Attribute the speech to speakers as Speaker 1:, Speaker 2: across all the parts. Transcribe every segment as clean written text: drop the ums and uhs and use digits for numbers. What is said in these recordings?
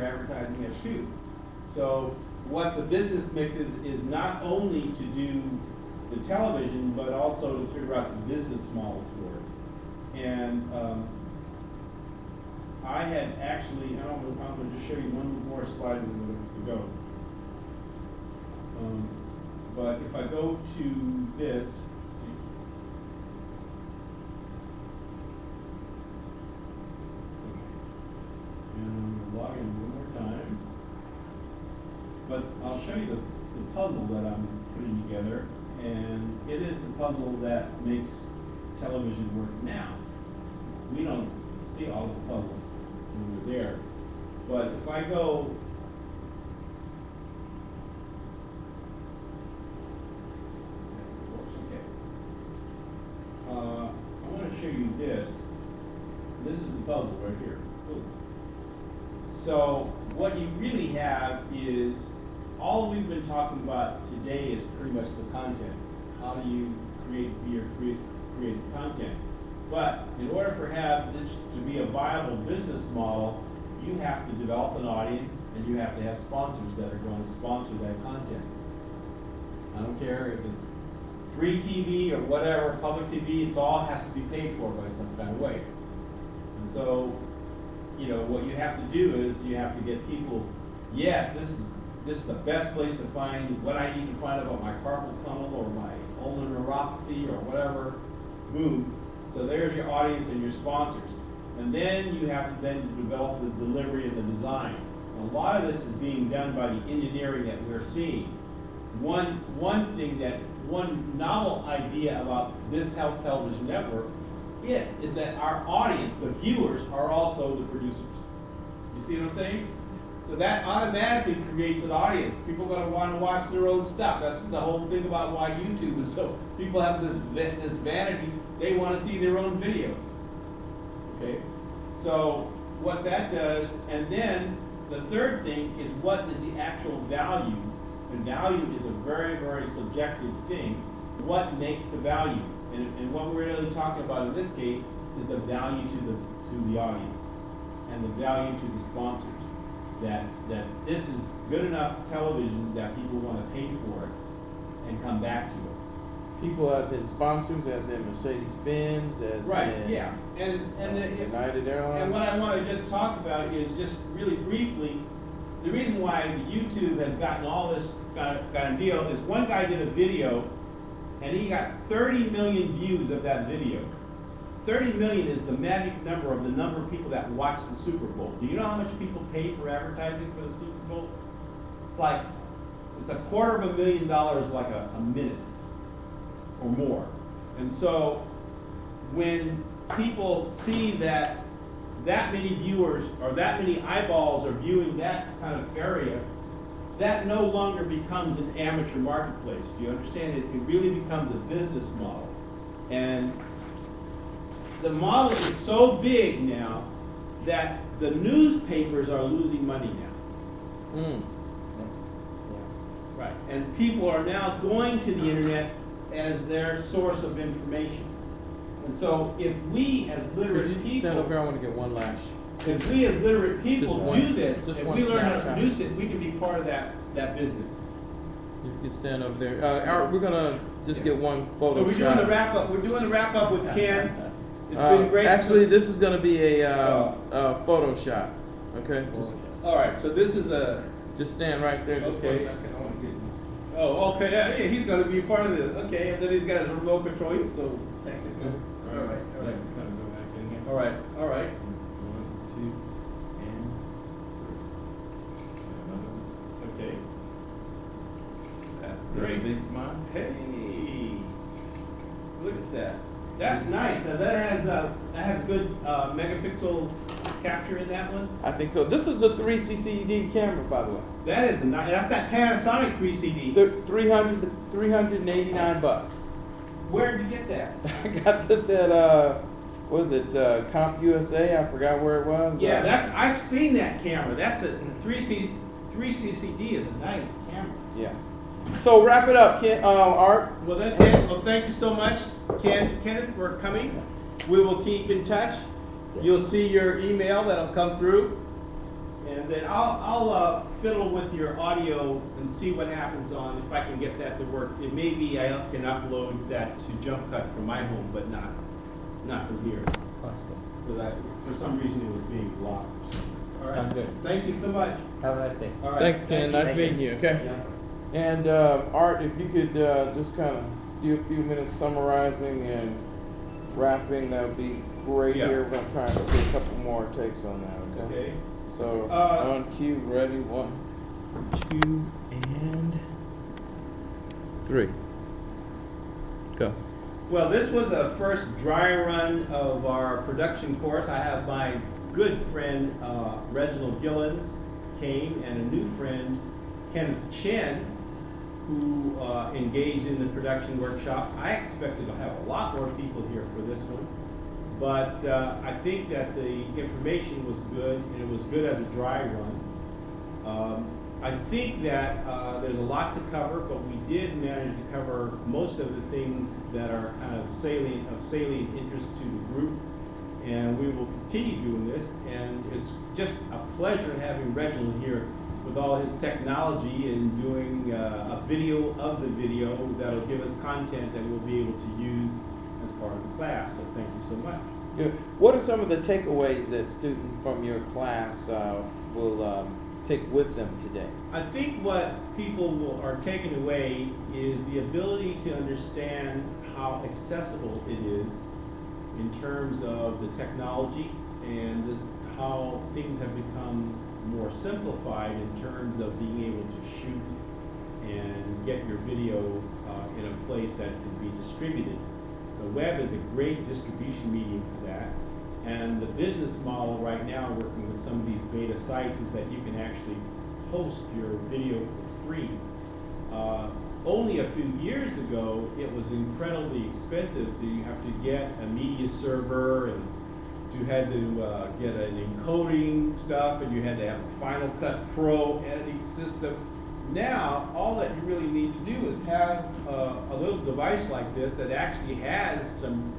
Speaker 1: their advertising there too. So what the business mix is not only to do the television, but also to figure out the business model for it. And I had actually, I'm going to just show you one more slide and we'll go. But if I go to this, see. Okay. And I'm going to log in one more time. But I'll show you the puzzle that I'm putting together. And it is the puzzle that makes television work now. We don't see all the puzzle when we're there. But if I go, I want to show you this. This is the puzzle right here. Ooh. So what you really have is all we've been talking about today is pretty much the content. How do you create content? But in order for this to be a viable business model, you have to develop an audience and you have to have sponsors that are going to sponsor that content. I don't care if it's free TV or whatever, public TV, it all has to be paid for by some kind of way. And so, you know, what you have to do is you have to get people, yes, this is the best place to find what I need to find about my carpal tunnel or my ulnar neuropathy or whatever. Boom. So there's your audience and your sponsors. And then you have to then develop the delivery and the design. A lot of this is being done by the engineering that we're seeing. One novel idea about this health television network is that our audience, the viewers, are also the producers. You see what I'm saying? So that automatically creates an audience. People are going to want to watch their own stuff. That's the whole thing about why YouTube is so. People have this vanity. They want to see their own videos. Okay? So what that does, and then the third thing is what is the actual value? And value is a very, very subjective thing. What makes the value? And what we're really talking about in this case is the value to the audience and the value to the sponsors. That this is good enough television that people want to pay for it and come back to it.
Speaker 2: People as in sponsors, as in Mercedes-Benz, as in
Speaker 1: yeah. And
Speaker 2: United Airlines.
Speaker 1: And what I want to just talk about is just really briefly, the reason why the YouTube has gotten all this kind of deal is one guy did a video and he got 30 million views of that video. 30 million is the magic number of the number of people that watch the Super Bowl. Do you know how much people pay for advertising for the Super Bowl? It's $250,000 like a minute or more. And so when people see that many viewers or that many eyeballs are viewing that kind of area, that no longer becomes an amateur marketplace. Do you understand? It really becomes a business model. And the model is so big now that the newspapers are losing money now.
Speaker 2: Mm.
Speaker 1: Right. And people are now going to the internet as their source of information. And so if we as literate people,
Speaker 2: stand up here, I want to get one last.
Speaker 1: if we as literate people do this,
Speaker 2: if
Speaker 1: we learn how to produce it, we can be part of that business.
Speaker 2: You can stand up there. We're gonna just get one photo.
Speaker 1: So we're doing the wrap up. We're doing the wrap up with Ken. It's been great.
Speaker 2: Actually, this is going to be a photo shot. Okay.
Speaker 1: All right. So this is a.
Speaker 2: Just stand right there. Just
Speaker 1: okay.
Speaker 2: for a second. I want to get.
Speaker 1: Oh, okay. Yeah, he's going to be a part of this. Okay, and then he's got his remote control. He's so technical. All right. All right.
Speaker 2: Kind of go back in here.
Speaker 1: All right. All right.
Speaker 2: 1, 2, and 3.
Speaker 1: Okay. That's
Speaker 2: Great.
Speaker 1: great.
Speaker 2: Big smile.
Speaker 1: Hey, look at that. That's nice. Now that has good megapixel capture in that one.
Speaker 2: I think so. This is a 3CCD camera, by the way.
Speaker 1: That is nice. That's that Panasonic 3CD.
Speaker 2: $389.
Speaker 1: Where did you get that?
Speaker 2: I got this at what is it? Comp USA. I forgot where it was.
Speaker 1: Yeah, I've seen that camera. That's a 3CCD is a nice camera.
Speaker 2: Yeah. So wrap it up, Ken, Art.
Speaker 1: Well, that's it. Well, thank you so much, Kenneth, for coming. We will keep in touch. You'll see your email that'll come through. And then I'll fiddle with your audio and see what happens on, if I can get that to work. It may be I can upload that to Jump Cut from my home, but not from here.
Speaker 3: Possible.
Speaker 1: Because for some reason it was being blocked. All right.
Speaker 3: Sound good.
Speaker 1: Thank you so much.
Speaker 3: Have a nice day.
Speaker 1: All right.
Speaker 2: Thanks, Ken. Nice
Speaker 3: Thank
Speaker 2: meeting you. Okay.
Speaker 3: Yes.
Speaker 2: And Art, if you could just kind of do a few minutes summarizing and wrapping, that would be great.
Speaker 1: Yeah.
Speaker 2: Here, we're gonna try and do a couple more takes on that. Okay.
Speaker 1: Okay.
Speaker 2: So on cue, ready, 1, 2, and 3. Go.
Speaker 1: Well, this was the first dry run of our production course. I have my good friend Reginald Gillens came, and a new friend, Kenneth Chen, who engaged in the production workshop. I expected to have a lot more people here for this one, but I think that the information was good, and it was good as a dry run. I think that there's a lot to cover, but we did manage to cover most of the things that are kind of salient interest to the group, and we will continue doing this. And it's just a pleasure having Reginald here with all his technology and doing a video of the video that will give us content that we'll be able to use as part of the class. So thank you so much.
Speaker 2: Good. What are some of the takeaways that students from your class will take with them today?
Speaker 1: I think what people are taking away is the ability to understand how accessible it is in terms of the technology, and how things have become more simplified in terms of being able to shoot and get your video in a place that can be distributed. The web is a great distribution medium for that. And the business model right now, working with some of these beta sites, is that you can actually host your video for free. Only a few years ago, it was incredibly expensive. You have to get a media server, and you had to get an encoding stuff, and you had to have a Final Cut Pro editing system. Now, all that you really need to do is have a little device like this that actually has some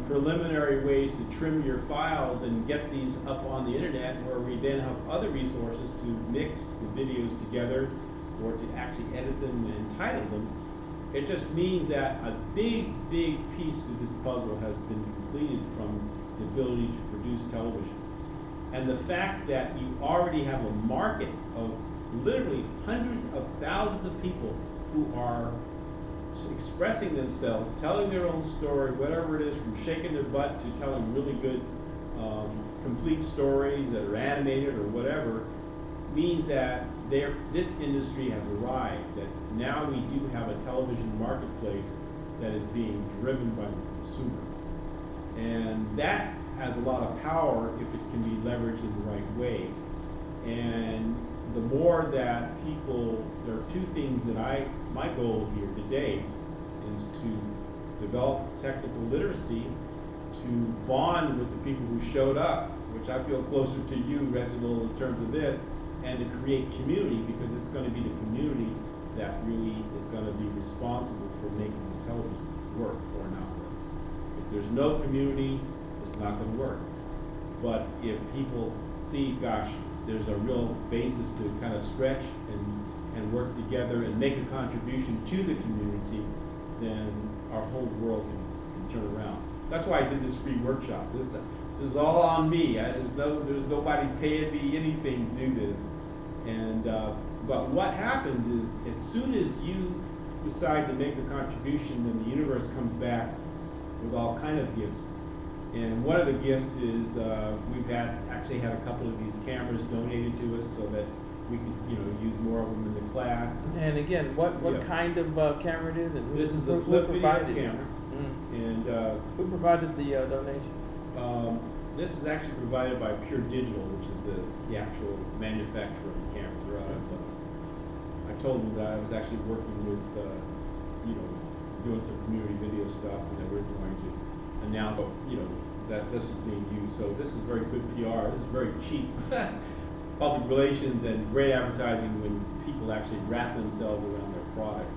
Speaker 1: preliminary ways to trim your files and get these up on the internet, where we then have other resources to mix the videos together or to actually edit them and title them. It just means that a big piece of this puzzle has been completed from the ability to produce television. And the fact that you already have a market of literally hundreds of thousands of people who are expressing themselves, telling their own story, whatever it is, from shaking their butt to telling really good, complete stories that are animated or whatever, means that this industry has arrived, that now we do have a television marketplace that is being driven by the consumer. And that has a lot of power if it can be leveraged in the right way. And the more that people, there are two things that my goal here today is to develop technical literacy, to bond with the people who showed up, which I feel closer to you, Reginald, in terms of this, and to create community, because it's going to be the community that really is going to be responsible for making this television work or not work. If there's no community, it's not going to work. But if people see, gosh, there's a real basis to kind of stretch and work together and make a contribution to the community, then our whole world can turn around. That's why I did this free workshop. This is all on me. There's nobody paying me anything to do this. And but what happens is, as soon as you decide to make a contribution, then the universe comes back with all kind of gifts. And one of the gifts is we've actually had a couple of these cameras donated to us so that we could use more of them in the class.
Speaker 2: And again, what kind of camera it is? And
Speaker 1: This is the flip video camera. And
Speaker 2: who provided the donation?
Speaker 1: This is actually provided by Pure Digital, which is the actual manufacturer of the camera. I told them that I was actually working with, doing some community video stuff, and that we're going to announce, that this is being used. So this is very good PR. This is very cheap public relations and great advertising when people actually wrap themselves around their product.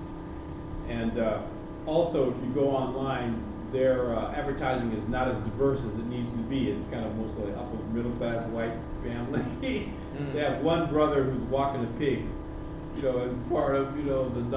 Speaker 1: And also, if you go online, their advertising is not as diverse as it needs to be. It's kind of mostly upper middle class white family. They have one brother who's walking a pig, as part of, the novel.